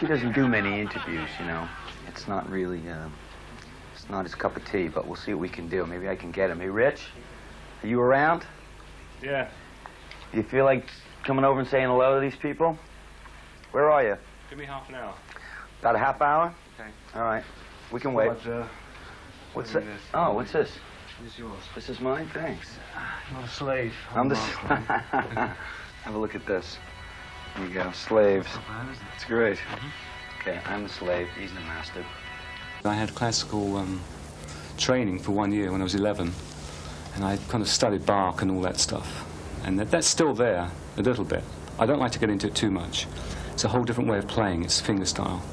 He doesn't do many interviews, you know. It's not really, it's not his cup of tea, but we'll see what we can do. Maybe I can get him. Hey, Rich, are you around? Yeah. Do you feel like coming over and saying hello to these people? Where are you? Give me half an hour. About a half hour? Okay. All right. We can wait. What's that? Oh, what's this? This is yours. This is mine? Thanks. I'm a slave. I'm the... Have a look at this. There you go. Slaves. Not bad, is it? It's great. Okay, I'm the slave. He's the master. I had classical training for 1 year when I was 11, and I kind of studied Bach and all that stuff. And that's still there, a little bit. I don't like to get into it too much. It's a whole different way of playing. It's finger style.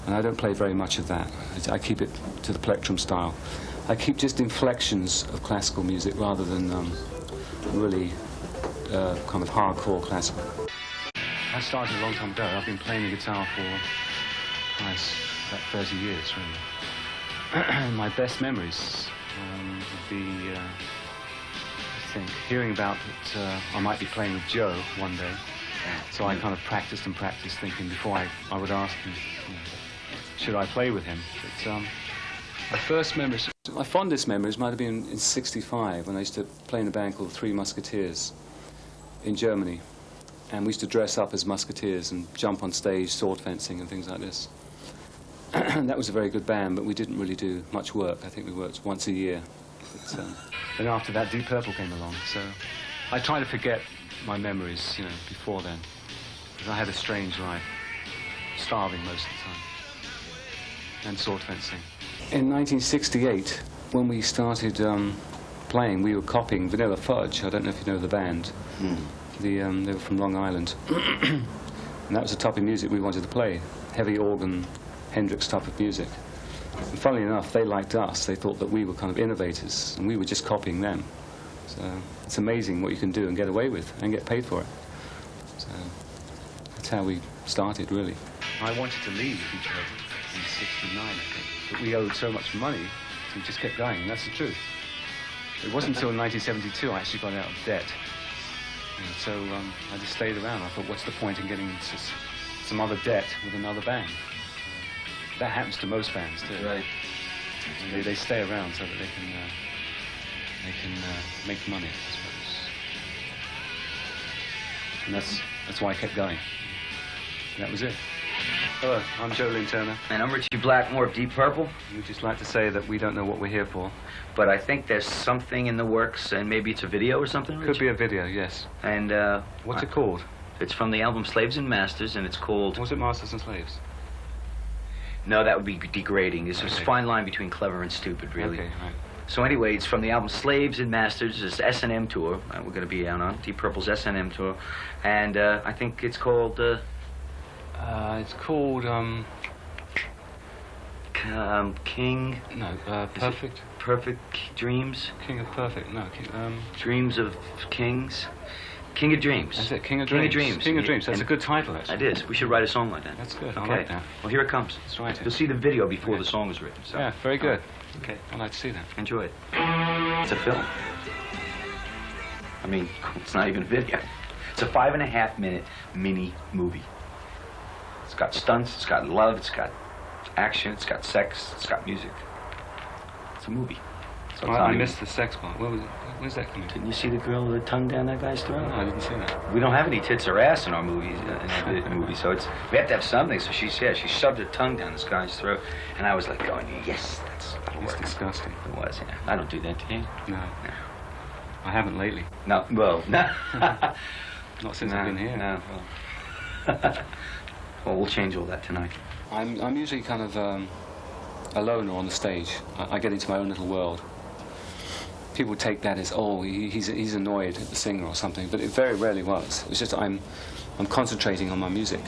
And I don't play very much of that. I keep it to the plectrum style. I keep just inflections of classical music rather than really kind of hardcore classical. I started a long time ago. I've been playing the guitar for about 30 years, really. My best memories would be, I think, hearing about that I might be playing with Joe one day. So I kind of practiced and practiced, thinking before I would ask him, you know, should I play with him? But my first memories, my fondest memories might have been in '65 when I used to play in a band called the Three Musketeers in Germany. And we used to dress up as musketeers and jump on stage, sword fencing and things like this. That was a very good band, but we didn't really do much work. I think we worked once a year. But, then after that, Deep Purple came along. So I try to forget my memories, you know, before then. Because I had a strange life, starving most of the time, and sword fencing. In 1968, when we started playing, we were copying Vanilla Fudge. I don't know if you know the band. They were from Long Island. And that was the type of music we wanted to play. Heavy organ, Hendrix type of music. And funnily enough, they liked us. They thought that we were kind of innovators, and we were just copying them. So it's amazing what you can do and get away with and get paid for it. So that's how we started, really. I wanted to leave each other in '69, I think. But we owed so much money, so we just kept going, and that's the truth. It wasn't until 1972 I actually got out of debt. And so I just stayed around. I thought, what's the point in getting into some other debt with another band? That happens to most bands, too. Right. They stay around so that they can make money, I suppose. And that's why I kept going. And that was it. Hello, I'm Joe Lynn Turner. And I'm Ritchie Blackmore of Deep Purple. We'd just like to say that we don't know what we're here for. But I think there's something in the works, and maybe it's a video or something, Rich? Could be a video, yes. And, what's it called? It's from the album Slaves and Masters, and it's called... Was it Masters and Slaves? No, that would be degrading. This was a fine line between clever and stupid, really. Okay, right. So anyway, it's from the album Slaves and Masters. It's S&M tour. We're going to be out on Deep Purple's S&M tour. And I think it's called... King... No, Perfect. Perfect Dreams? King of Perfect, no. Dreams of Kings? King of Dreams. That's it, King of King Dreams. of Dreams. King of Dreams, that's And a good title, actually. It is. We should write a song like that. That's good, Okay. I like that. Well, here it comes. Let's write it. You'll see the video before Okay. the song is written. So. Yeah, very good. Okay. I'd like to see that. Enjoy it. It's a film. I mean, it's not even a video. It's a 5.5-minute mini movie. It's got stunts, it's got love, it's got action, it's got sex, it's got music. It's a movie. So I missed the sex part. Where's that coming from? Didn't you see the girl with the tongue down that guy's throat? No, I didn't see that. We don't have any tits or ass in our movies, so it's we have to have something. So she shoved her tongue down this guy's throat, and I was like going, yes, that'll It's work. disgusting. It was, yeah. I don't do that to you. No. I haven't lately. No, well, no. Not since I've been here. No. Well, we'll change all that tonight. I'm usually kind of alone or on the stage. I get into my own little world. People take that as, oh, he's annoyed at the singer or something, but it very rarely was. It's just I'm concentrating on my music.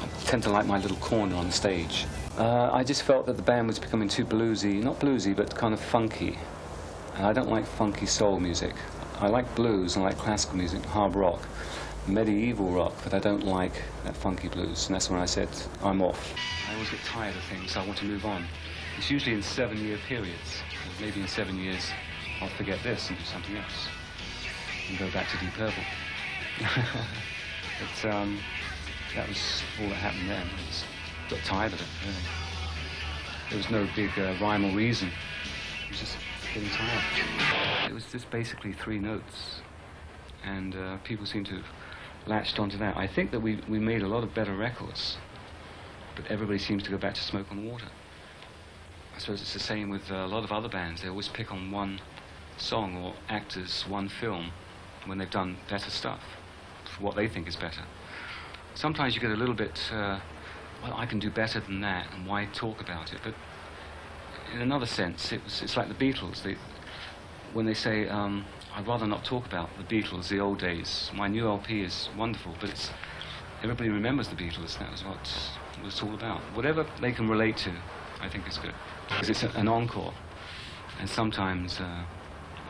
I tend to like my little corner on the stage. I just felt that the band was becoming too bluesy, not bluesy, but kind of funky. And I don't like funky soul music. I like blues, I like classical music, hard rock, medieval rock, but I don't like that funky blues. And that's when I said, I'm off. I always get tired of things, so I want to move on. It's usually in 7-year periods. Maybe in 7 years, I'll forget this and do something else. And go back to Deep Purple. But that was all that happened then. got tired of it, really. There was no big rhyme or reason. It was just getting tired. It was just basically 3 notes, and people seem to have latched onto that. I think that we made a lot of better records, but everybody seems to go back to Smoke on Water. I suppose it's the same with a lot of other bands. They always pick on one song or actors, one film, when they've done better stuff, for what they think is better. Sometimes you get a little bit, well, I can do better than that, and why talk about it? But in another sense, it's like the Beatles. When they say, I'd rather not talk about the Beatles, the old days. My new LP is wonderful, but everybody remembers the Beatles. That was what it was all about. Whatever they can relate to, I think is good. Because it's an encore. And sometimes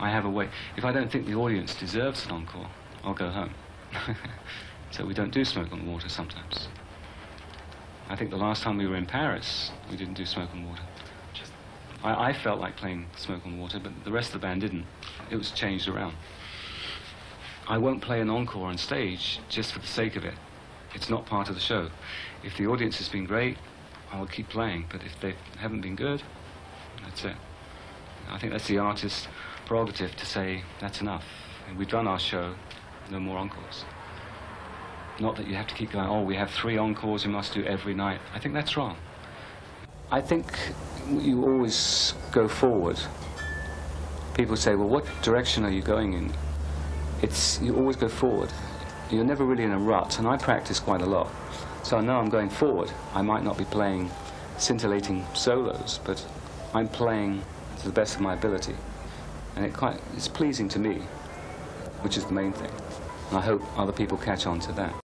I have a way. If I don't think the audience deserves an encore, I'll go home. So we don't do Smoke on Water sometimes. I think the last time we were in Paris, we didn't do Smoke on Water. I felt like playing Smoke on Water, but the rest of the band didn't. It was changed around. I won't play an encore on stage just for the sake of it. It's not part of the show. If the audience has been great, I'll keep playing, but if they haven't been good, that's it. I think that's the artist's prerogative to say, that's enough. And we've done our show, no more encores. Not that you have to keep going, oh, we have 3 encores we must do every night. I think that's wrong. I think you always go forward. People say, well, what direction are you going in? You always go forward. You're never really in a rut, and I practice quite a lot. So I know I'm going forward. I might not be playing scintillating solos, but I'm playing to the best of my ability. And it's pleasing to me, which is the main thing. And I hope other people catch on to that.